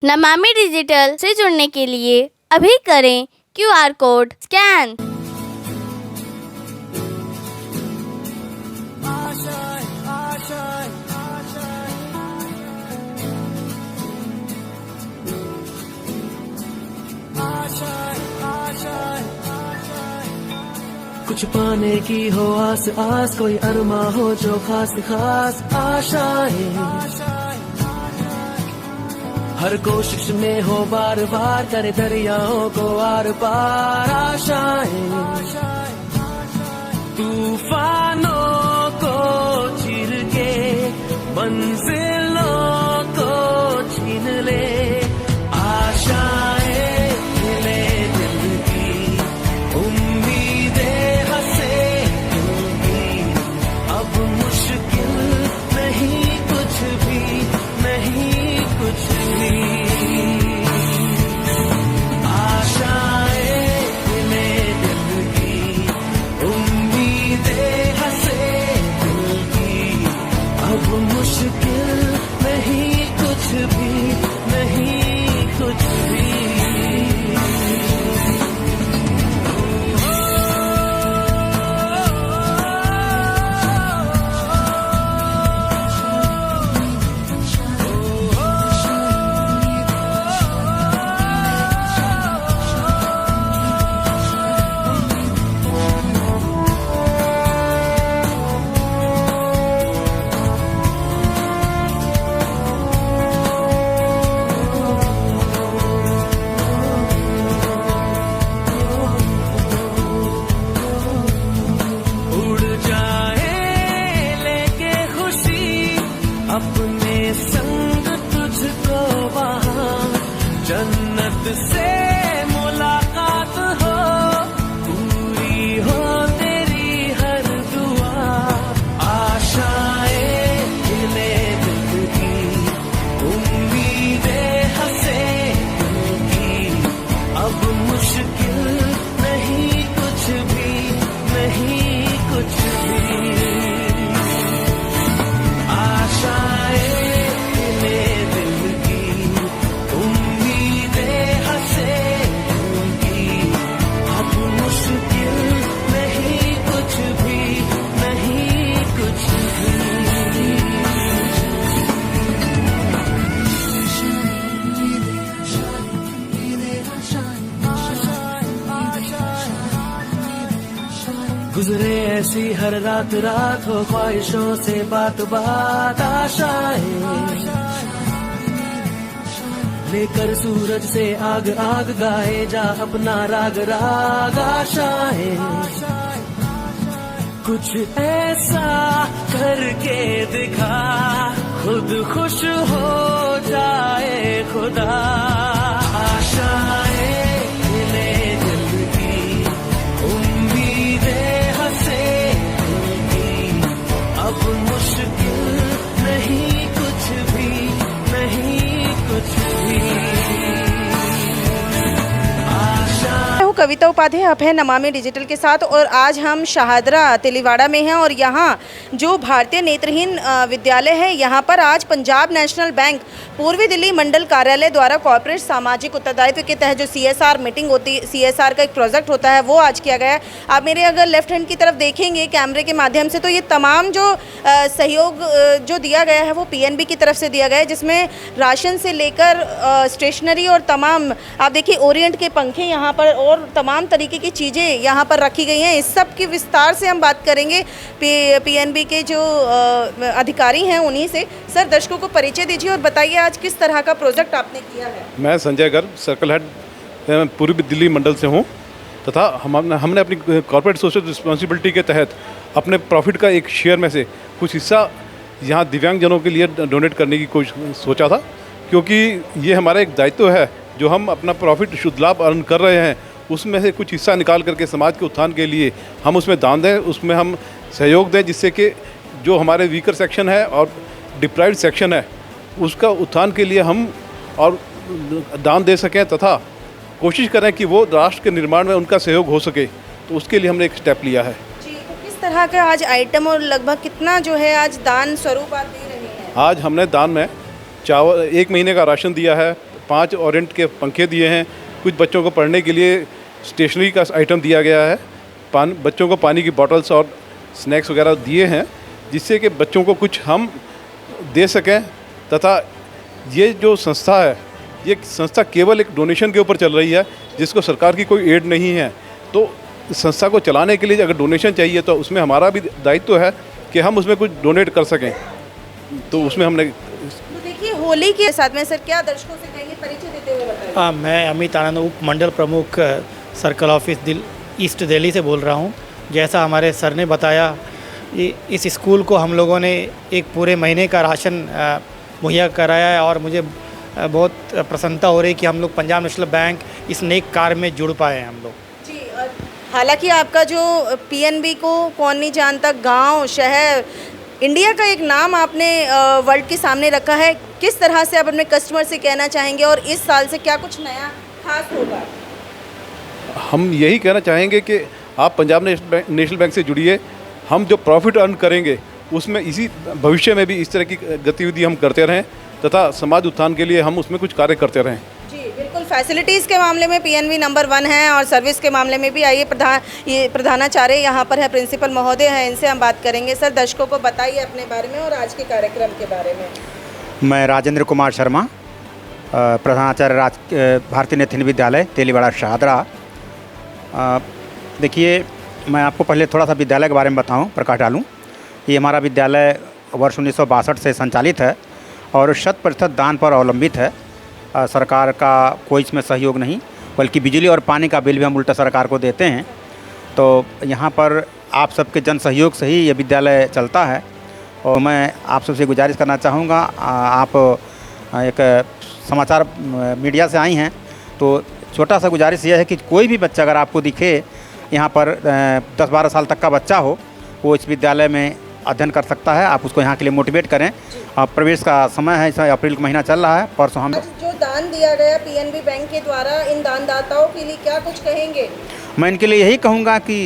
Namami digital से जुड़ने के लिए अभी करें QR कोड स्कैन। कुछ पाने की हो आस आस, कोई अरमा हो जो खास खास आशाएं, हर कोशिश में हो बार बार, करे दरियाओं को आर पार आशाएं, तूफानों को चीर के मंजिलों को छीन ले, आशाएं मिले दिल की, उम्मीदें हंसे दिल की, अब मुश्किल नहीं कुछ भी, नहीं कुछ भी, आशाएं मिले दिल की, उम्मीदें हंसे दिल की, अब मुश्किल नहीं कुछ भी, नहीं कुछ भी। अपने संग तुझको वहाँ जन्नत से मुलाकात हो, पूरी हो तेरी हर दुआ, आशाएं मिले दिल की, उम्मीदें हंसे दिल की, अब मुश्किल नहीं कुछ भी, नहीं कुछ भी, गुजरे ऐसी हर रात रात, हो ख्वाहिशों से बात बात, आशाएं लेकर सूरज से आग आग, गाए जा अपना राग राग, आशाएं कुछ ऐसा करके दिखा, खुद खुश हो जाए खुदा, आशाएं मिले दिल की, उम्मीदें हंसे दिल की, अब मुश्किल नहीं कुछ भी, नहीं कुछ भी, मैं हूँ कविता उपाध्याय, आप हैं नमामि डिजिटल के साथ और आज हम शाहदरा तेलीवाड़ा में हैं और यहाँ जो भारतीय नेत्रहीन विद्यालय है यहाँ पर आज पंजाब नेशनल बैंक पूर्वी दिल्ली मंडल कार्यालय द्वारा कॉर्पोरेट सामाजिक उत्तरदायित्व के तहत जो CSR मीटिंग होती है, CSR का एक प्रोजेक्ट होता है, वो आज किया गया है। आप मेरे अगर लेफ्ट हैंड की तरफ देखेंगे कैमरे के माध्यम से तो ये तमाम जो सहयोग जो दिया गया है वो PNB की तरफ से दिया गया है, जिसमें राशन से लेकर स्टेशनरी और तमाम आप देखिए ओरिएंट के पंखे यहाँ पर और तमाम तरीके की चीज़ें यहाँ पर रखी गई हैं। इस सब की विस्तार से हम बात करेंगे PNB के जो अधिकारी हैं उन्हीं से। सर, दर्शकों को परिचय दीजिए और बताइए आज किस तरह का प्रोजेक्ट आपने किया है। मैं संजय गर्ग, सर्कल हेड पूर्वी दिल्ली मंडल से हूँ तथा हमने अपनी कॉर्पोरेट सोशल रिस्पॉन्सिबिलिटी के तहत अपने प्रॉफिट का एक शेयर में से कुछ हिस्सा यहाँ दिव्यांगजनों के लिए डोनेट करने की कोशिश सोचा था, क्योंकि ये हमारा एक दायित्व है। जो हम अपना प्रॉफिट शुद्ध लाभ अर्न कर रहे हैं उसमें से कुछ हिस्सा निकाल करके समाज के उत्थान के लिए हम उसमें दान दें, उसमें हम सहयोग दें, जिससे कि जो हमारे वीकर सेक्शन है और डिप्राइव्ड सेक्शन है उसका उत्थान के लिए हम और दान दे सकें तथा कोशिश करें कि वो राष्ट्र के निर्माण में उनका सहयोग हो सके। तो उसके लिए हमने एक स्टेप लिया है। जी, तो किस तरह का आज आइटम और लगभग कितना जो है आज दान स्वरूप आप दे रहे हैं? आज हमने दान में चावल 1 महीने का राशन दिया है, 5 ऑरेंट के पंखे दिए हैं। कुछ बच्चों को पढ़ने के लिए स्टेशनरी का आइटम दिया गया है। बच्चों को पानी की बॉटल्स और स्नैक्स वगैरह दिए हैं, जिससे कि बच्चों को कुछ हम दे सकें। तथा ये जो संस्था है, ये संस्था केवल एक डोनेशन के ऊपर चल रही है, जिसको सरकार की कोई एड नहीं है। तो इस संस्था को चलाने के लिए अगर डोनेशन चाहिए तो उसमें हमारा भी दायित्व है कि हम उसमें कुछ डोनेट कर सकें। तो उसमें हमने तो देखिए, होली के साथ में सर क्या दर्शकों से कहेंगे, परिचय देते हुए बताइए। मैं अमित आनंद, उप मंडल प्रमुख, सर्कल ऑफिस ईस्ट दिल्ली से बोल रहा हूँ। जैसा हमारे सर ने बताया, इस स्कूल को हम लोगों ने एक पूरे महीने का राशन मुहैया कराया है और मुझे बहुत प्रसन्नता हो रही है कि हम लोग पंजाब नेशनल बैंक इस नेक कार्य में जुड़ पाए हैं हम लोग। जी, हालांकि आपका जो पीएनबी को कौन नहीं जानता, गांव, शहर, इंडिया का एक नाम आपने वर्ल्ड के सामने रखा है। किस तरह से आप अपने कस्टमर से कहना चाहेंगे और इस साल से क्या कुछ नया खास होगा? हम यही कहना चाहेंगे कि आप पंजाब नेशनल बैंक से जुड़िए। हम जो प्रॉफिट अर्न करेंगे उसमें इसी भविष्य में भी इस तरह की गतिविधि हम करते रहें तथा समाज उत्थान के लिए हम उसमें कुछ कार्य करते रहें। जी बिल्कुल, फैसिलिटीज़ के मामले में पीएनबी नंबर 1 है और सर्विस के मामले में भी। आइए ये प्रधानाचार्य यहाँ पर है, प्रिंसिपल महोदय हैं, इनसे हम बात करेंगे। सर, दर्शकों को बताइए अपने बारे में और आज के कार्यक्रम के बारे में। मैं राजेंद्र कुमार शर्मा, प्रधानाचार्य भारतीय नेत्रहीन विद्यालय तेलीवाड़ा शाहदरा। देखिए, मैं आपको पहले थोड़ा सा विद्यालय के बारे में बताऊं, प्रकाश डालूं। ये हमारा विद्यालय वर्ष 1962 से संचालित है और 100% दान पर अवलंबित है। सरकार का कोई इसमें सहयोग नहीं, बल्कि बिजली और पानी का बिल भी हम उल्टा सरकार को देते हैं। तो यहाँ पर आप सबके जन सहयोग से ही ये विद्यालय चलता है। और मैं आप सबसे गुजारिश करना चाहूँगा, आप एक समाचार मीडिया से आई हैं, तो छोटा सा गुजारिश यह है कि कोई भी बच्चा अगर आपको दिखे यहाँ पर 10-12 साल तक का बच्चा हो, वो इस विद्यालय में अध्ययन कर सकता है। आप उसको यहाँ के लिए मोटिवेट करें। प्रवेश का समय है, इस अप्रैल का महीना चल रहा है। परसों हम जो दान दिया गया पीएनबी बैंक के द्वारा, इन दानदाताओं के लिए क्या कुछ कहेंगे? मैं इनके लिए यही कहूँगा कि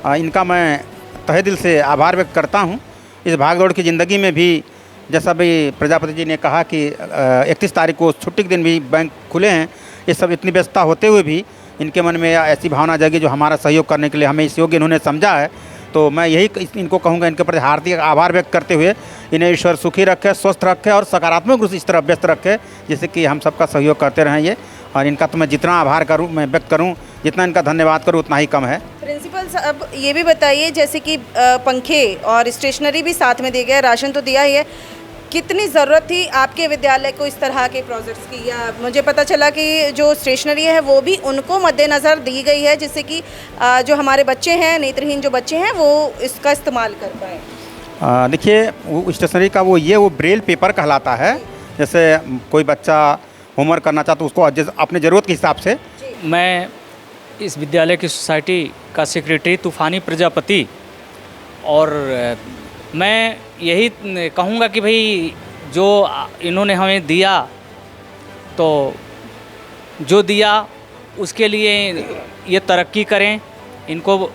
इनका मैं तहे दिल से आभार व्यक्त करता हूँ। इस भागदौड़ की ज़िंदगी में भी, जैसा भी प्रजापति जी ने कहा कि 31 तारीख को छुट्टी के दिन भी बैंक खुले हैं, ये सब इतनी व्यस्तता होते हुए भी इनके मन में ऐसी भावना जगी जो हमारा सहयोग करने के लिए हमें इस योग्य इन्होंने समझा है। तो मैं यही इनको कहूँगा, इनके प्रति हार्दिक आभार व्यक्त करते हुए इन्हें ईश्वर सुखी रखे, स्वस्थ रखे और सकारात्मक रूप से इस तरह व्यस्त रखे, जिससे कि हम सबका सहयोग करते रहें ये। और इनका तो मैं जितना आभार करूँ, मैं व्यक्त करूँ, जितना इनका धन्यवाद करूँ उतना ही कम है। प्रिंसिपल साहब, ये भी बताइए, जैसे कि पंखे और स्टेशनरी भी साथ में दी गए, राशन तो दिया ही है, कितनी ज़रूरत थी आपके विद्यालय को इस तरह के प्रोजेक्ट्स की? या मुझे पता चला कि जो स्टेशनरी है वो भी उनको मद्देनज़र दी गई है, जिससे कि जो हमारे बच्चे हैं, नेत्रहीन जो बच्चे हैं, वो इसका इस्तेमाल कर पाएँ। देखिए, वो स्टेशनरी का वो ब्रेल पेपर कहलाता है। जैसे कोई बच्चा होमवर्क करना चाहता तो उसको अपने ज़रूरत के हिसाब से। मैं इस विद्यालय की सोसाइटी का सेक्रेटरी तूफ़ानी प्रजापति, और मैं यही कहूँगा कि भाई जो इन्होंने हमें दिया, तो जो दिया उसके लिए ये तरक्की करें, इनको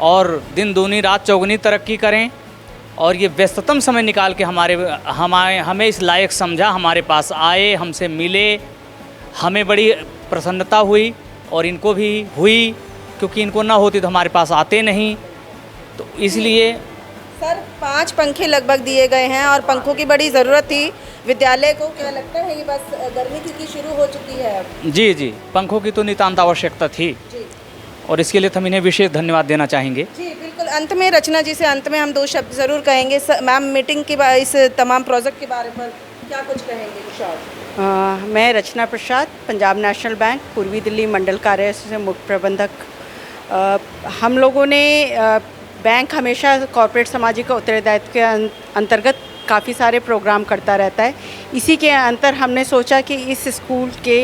और दिन दूनी रात चौगुनी तरक्की करें, और ये व्यस्ततम समय निकाल के हमें इस लायक समझा, हमारे पास आए, हमसे मिले, हमें बड़ी प्रसन्नता हुई और इनको भी हुई, क्योंकि इनको ना होती तो हमारे पास आते नहीं। तो इसलिए सर, 5 पंखे लगभग दिए गए हैं और पंखों की बड़ी ज़रूरत थी विद्यालय को। क्या लगता है ये बस गर्मी क्योंकि शुरू हो चुकी है अब? जी, पंखों की तो नितांत आवश्यकता थी जी, और इसके लिए हम इन्हें विशेष धन्यवाद देना चाहेंगे। जी बिल्कुल। अंत में रचना जी से अंत में हम 2 शब्द ज़रूर कहेंगे। मैम, मीटिंग के बाद इस तमाम प्रोजेक्ट के बारे में क्या कुछ कहेंगे विशाल? मैं रचना प्रसाद, पंजाब नेशनल बैंक पूर्वी दिल्ली मंडल कार्यालय से मुख्य प्रबंधक। हम लोगों ने बैंक हमेशा कॉर्पोरेट सामाजिक उत्तरदायित्व के अंतर्गत काफ़ी सारे प्रोग्राम करता रहता है। इसी के अंतर हमने सोचा कि इस स्कूल के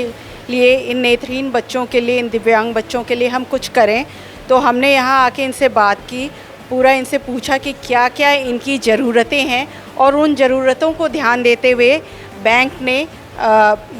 लिए, इन नेत्रहीन बच्चों के लिए, इन दिव्यांग बच्चों के लिए हम कुछ करें। तो हमने यहाँ आके इनसे बात की, पूरा इनसे पूछा कि क्या क्या इनकी ज़रूरतें हैं, और उन ज़रूरतों को ध्यान देते हुए बैंक ने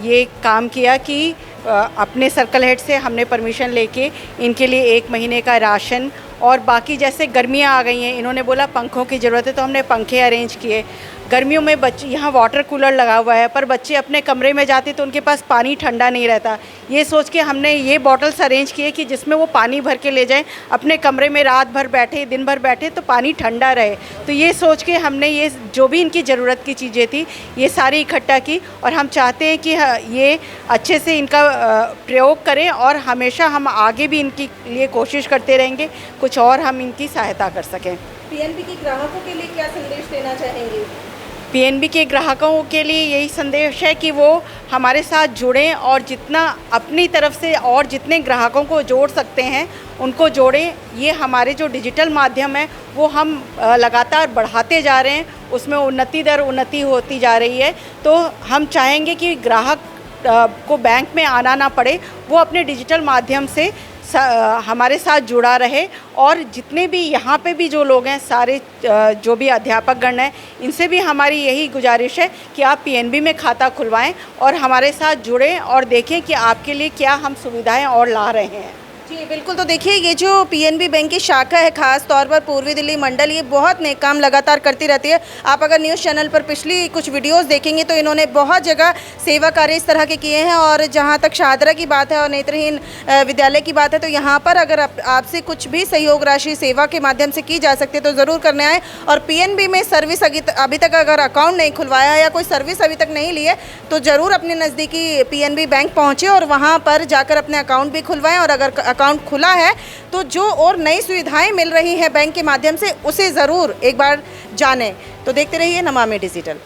ये काम किया कि अपने सर्कल हेड से हमने परमिशन लेके इनके लिए 1 महीने का राशन, और बाकी जैसे गर्मियाँ आ गई हैं, इन्होंने बोला पंखों की ज़रूरत है, तो हमने पंखे अरेंज किए। गर्मियों में बच्चे यहाँ वाटर कूलर लगा हुआ है, पर बच्चे अपने कमरे में जाते तो उनके पास पानी ठंडा नहीं रहता। ये सोच के हमने ये बॉटल्स अरेंज किए कि जिसमें वो पानी भर के ले जाएं, अपने कमरे में रात भर बैठे, दिन भर बैठे तो पानी ठंडा रहे। तो ये सोच के हमने ये जो भी इनकी ज़रूरत की चीज़ें थी ये सारी इकट्ठा की, और हम चाहते हैं कि ये अच्छे से इनका प्रयोग करें और हमेशा हम आगे भी इनके लिए कोशिश करते रहेंगे, कुछ और हम इनकी सहायता कर सकें। पीएनबी के ग्राहकों के लिए क्या संदेश देना चाहेंगे? पीएनबी के ग्राहकों के लिए यही संदेश है कि वो हमारे साथ जुड़ें और जितना अपनी तरफ से और जितने ग्राहकों को जोड़ सकते हैं उनको जोड़ें। ये हमारे जो डिजिटल माध्यम है वो हम लगातार बढ़ाते जा रहे हैं, उसमें उन्नति दर उन्नति होती जा रही है। तो हम चाहेंगे कि ग्राहक को बैंक में आना ना पड़े, वो अपने डिजिटल माध्यम से हमारे साथ जुड़ा रहे। और जितने भी यहाँ पे भी जो लोग हैं, सारे जो भी अध्यापक गण हैं, इनसे भी हमारी यही गुजारिश है कि आप पीएनबी में खाता खुलवाएं और हमारे साथ जुड़ें और देखें कि आपके लिए क्या हम सुविधाएं और ला रहे हैं। जी बिल्कुल। तो देखिए, ये जो पीएनबी बैंक की शाखा है, खास तौर पर पूर्वी दिल्ली मंडल, ये बहुत नेक काम लगातार करती रहती है। आप अगर न्यूज़ चैनल पर पिछली कुछ वीडियोस देखेंगे तो इन्होंने बहुत जगह सेवा कार्य इस तरह के किए हैं। और जहां तक शाहदरा की बात है और नेत्रहीन विद्यालय की बात है, तो यहाँ पर अगर आपसे कुछ भी सहयोग राशि सेवा के माध्यम से की जा सकती है तो ज़रूर करने आए। और पीएनबी में सर्विस अभी तक अगर अकाउंट नहीं खुलवाया या कोई सर्विस अभी तक नहीं ली है तो ज़रूर अपने नज़दीकी पीएनबी बैंक पहुँचे और वहाँ पर जाकर अपने अकाउंट भी खुलवाएँ। और अगर अकाउंट खुला है तो जो और नई सुविधाएं मिल रही हैं बैंक के माध्यम से उसे ज़रूर एक बार जानें। तो देखते रहिए नमामि डिजिटल।